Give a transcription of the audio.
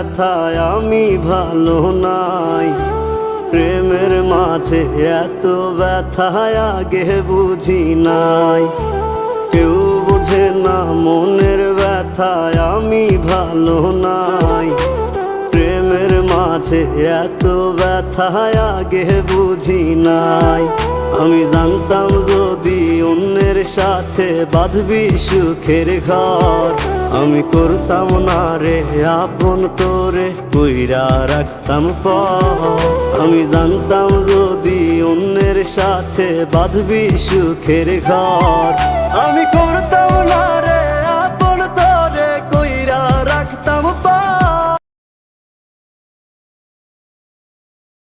ব্যথায় আমি ভালো নাই। প্রেমের মাঝে এত ব্যথায় আগে বুঝি নাই। কেউ বোঝে না মনের ব্যথায় আমি ভালো নাই। প্রেমের মাঝে এত ব্যথায় আগে বুঝি নাই। আমি জানতাম যদি অন্যের সাথে বাঁধবি সুখের ঘর, আমি করতাম না রে আপন তোরে কইরা রাখতাম পর। আমি জানতাম যদি অন্যের সাথে বাঁধবি সুখের ঘর, আমি